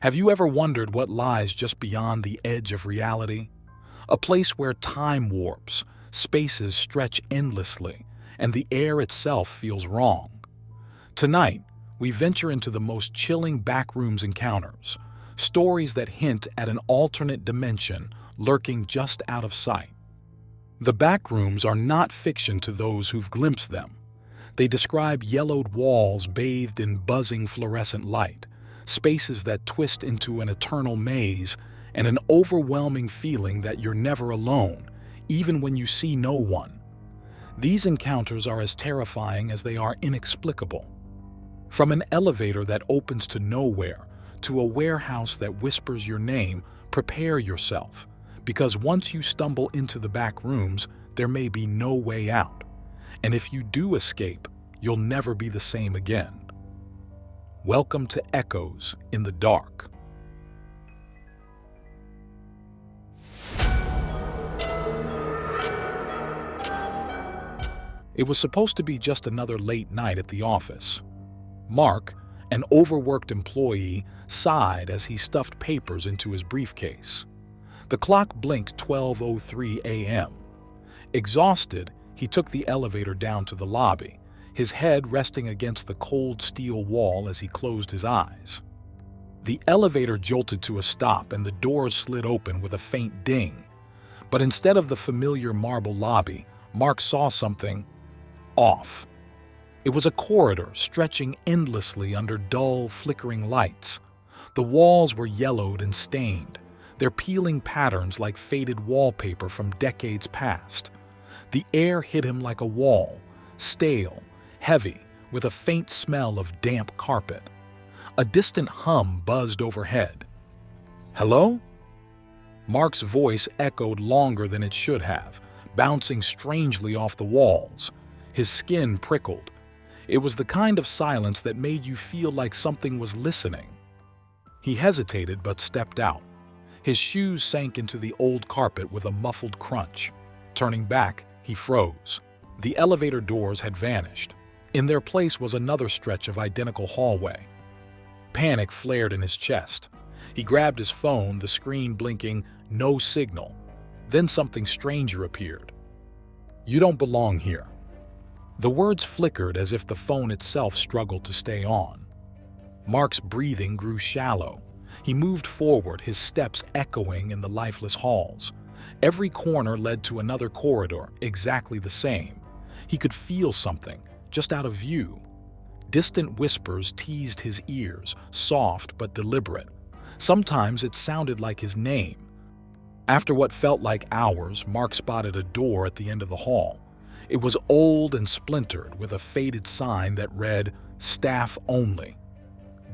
Have you ever wondered what lies just beyond the edge of reality? A place where time warps, spaces stretch endlessly, and the air itself feels wrong. Tonight, we venture into the most chilling backrooms encounters, stories that hint at an alternate dimension lurking just out of sight. The backrooms are not fiction to those who've glimpsed them. They describe yellowed walls bathed in buzzing fluorescent light, spaces that twist into an eternal maze, and an overwhelming feeling that you're never alone, even when you see no one. These encounters are as terrifying as they are inexplicable. From an elevator that opens to nowhere to a warehouse that whispers your name, prepare yourself, because once you stumble into the back rooms, there may be no way out. And if you do escape, you'll never be the same again. Welcome to Echoes in the Dark. It was supposed to be just another late night at the office. Mark, an overworked employee, sighed as he stuffed papers into his briefcase. The clock blinked 12:03 a.m. Exhausted, he took the elevator down to the lobby, his head resting against the cold steel wall as he closed his eyes. The elevator jolted to a stop and the doors slid open with a faint ding. But instead of the familiar marble lobby, Mark saw something off. It was a corridor stretching endlessly under dull, flickering lights. The walls were yellowed and stained, their peeling patterns like faded wallpaper from decades past. The air hit him like a wall, stale, heavy, with a faint smell of damp carpet. A distant hum buzzed overhead. "Hello?" Mark's voice echoed longer than it should have, bouncing strangely off the walls. His skin prickled. It was the kind of silence that made you feel like something was listening. He hesitated but stepped out. His shoes sank into the old carpet with a muffled crunch. Turning back, he froze. The elevator doors had vanished. In their place was another stretch of identical hallway. Panic flared in his chest. He grabbed his phone, the screen blinking, no signal. Then something stranger appeared. "You don't belong here." The words flickered as if the phone itself struggled to stay on. Mark's breathing grew shallow. He moved forward, his steps echoing in the lifeless halls. Every corner led to another corridor, exactly the same. He could feel something, just out of view. Distant whispers teased his ears, soft but deliberate. Sometimes it sounded like his name. After what felt like hours, Mark spotted a door at the end of the hall. It was old and splintered, with a faded sign that read, "Staff Only."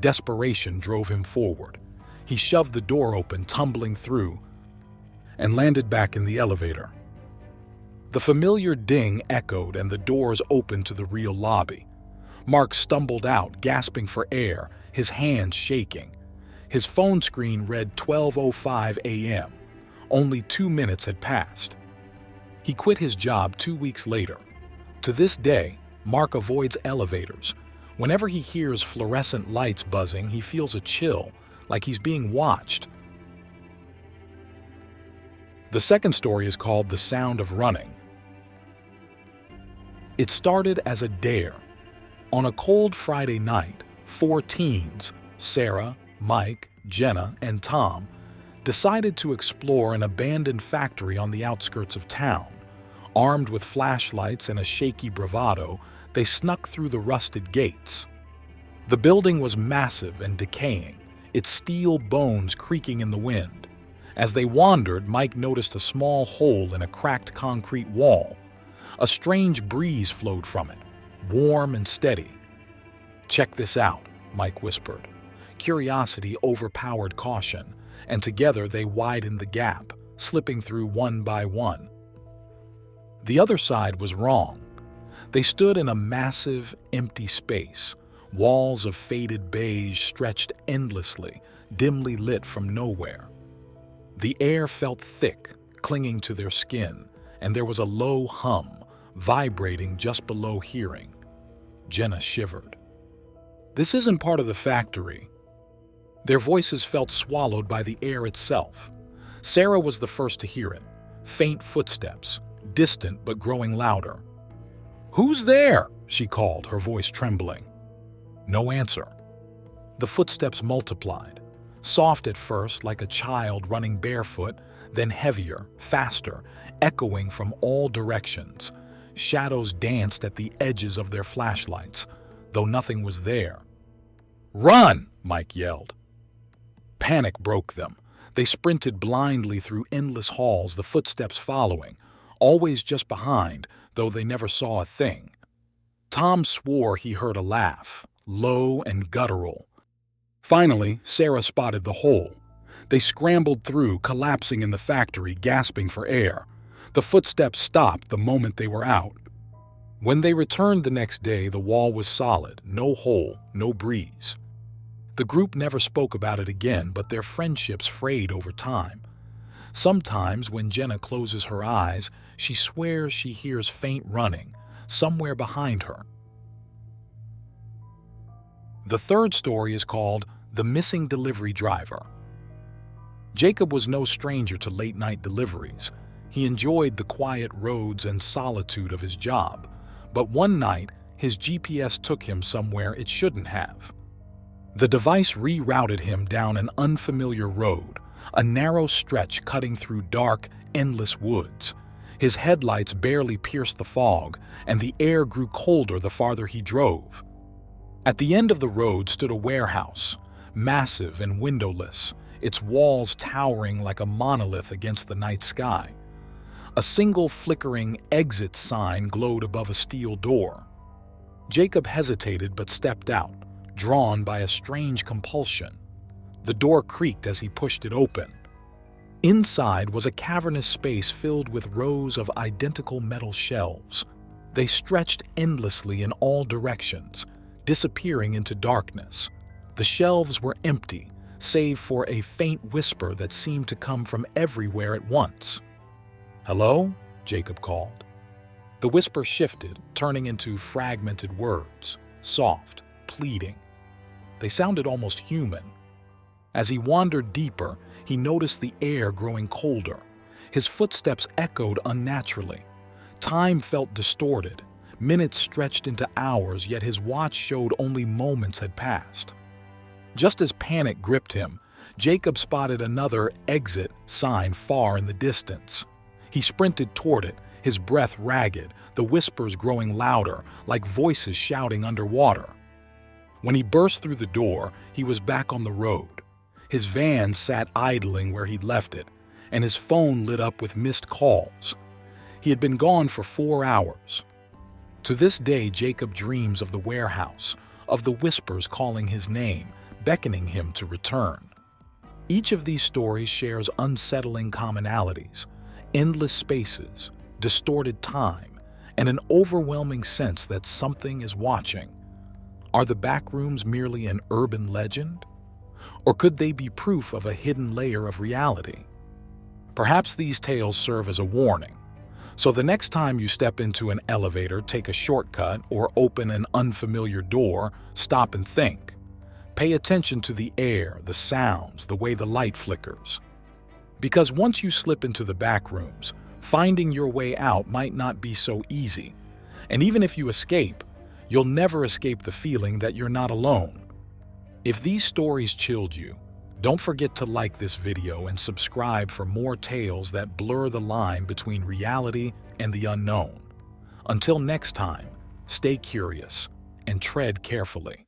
Desperation drove him forward. He shoved the door open, tumbling through, and landed back in the elevator. The familiar ding echoed and the doors opened to the real lobby. Mark stumbled out, gasping for air, his hands shaking. His phone screen read 12:05 a.m. Only 2 minutes had passed. He quit his job 2 weeks later. To this day, Mark avoids elevators. Whenever he hears fluorescent lights buzzing, he feels a chill, like he's being watched. The second story is called The Sound of Running. It started as a dare. On a cold Friday night, 4 teens, Sarah, Mike, Jenna, and Tom, decided to explore an abandoned factory on the outskirts of town. Armed with flashlights and a shaky bravado, they snuck through the rusted gates. The building was massive and decaying, its steel bones creaking in the wind. As they wandered, Mike noticed a small hole in a cracked concrete wall. A strange breeze flowed from it, warm and steady. "Check this out," Mike whispered. Curiosity overpowered caution, and together they widened the gap, slipping through one by one. The other side was wrong. They stood in a massive, empty space. Walls of faded beige stretched endlessly, dimly lit from nowhere. The air felt thick, clinging to their skin, and there was a low hum, vibrating just below hearing. Jenna shivered. "This isn't part of the factory." Their voices felt swallowed by the air itself. Sarah was the first to hear it. Faint footsteps, distant but growing louder. "Who's there?" she called, her voice trembling. No answer. The footsteps multiplied, soft at first like a child running barefoot, then heavier, faster, echoing from all directions. Shadows danced at the edges of their flashlights, though nothing was there. "Run!" Mike yelled. Panic broke them. They sprinted blindly through endless halls, the footsteps following, always just behind, though they never saw a thing. Tom swore he heard a laugh, low and guttural. Finally, Sarah spotted the hole. They scrambled through, collapsing in the factory, gasping for air. The footsteps stopped the moment they were out. When they returned the next day, the wall was solid, no hole, no breeze. The group never spoke about it again, but their friendships frayed over time. Sometimes, when Jenna closes her eyes, she swears she hears faint running, somewhere behind her. The third story is called The Missing Delivery Driver. Jacob was no stranger to late-night deliveries. He enjoyed the quiet roads and solitude of his job, but one night, his GPS took him somewhere it shouldn't have. The device rerouted him down an unfamiliar road, a narrow stretch cutting through dark, endless woods. His headlights barely pierced the fog, and the air grew colder the farther he drove. At the end of the road stood a warehouse, massive and windowless, its walls towering like a monolith against the night sky. A single flickering exit sign glowed above a steel door. Jacob hesitated but stepped out, drawn by a strange compulsion. The door creaked as he pushed it open. Inside was a cavernous space filled with rows of identical metal shelves. They stretched endlessly in all directions, disappearing into darkness. The shelves were empty, save for a faint whisper that seemed to come from everywhere at once. "Hello?" Jacob called. The whisper shifted, turning into fragmented words, soft, pleading. They sounded almost human. As he wandered deeper, he noticed the air growing colder. His footsteps echoed unnaturally. Time felt distorted. Minutes stretched into hours, yet his watch showed only moments had passed. Just as panic gripped him, Jacob spotted another exit sign far in the distance. He sprinted toward it, his breath ragged, the whispers growing louder, like voices shouting underwater. When he burst through the door, he was back on the road. His van sat idling where he'd left it, and his phone lit up with missed calls. He had been gone for 4 hours. To this day, Jacob dreams of the warehouse, of the whispers calling his name, beckoning him to return. Each of these stories shares unsettling commonalities: endless spaces, distorted time, and an overwhelming sense that something is watching. Are the Backrooms merely an urban legend? Or could they be proof of a hidden layer of reality? Perhaps these tales serve as a warning. So the next time you step into an elevator, take a shortcut, or open an unfamiliar door, stop and think. Pay attention to the air, the sounds, the way the light flickers. Because once you slip into the Backrooms, finding your way out might not be so easy. And even if you escape, you'll never escape the feeling that you're not alone. If these stories chilled you, don't forget to like this video and subscribe for more tales that blur the line between reality and the unknown. Until next time, stay curious and tread carefully.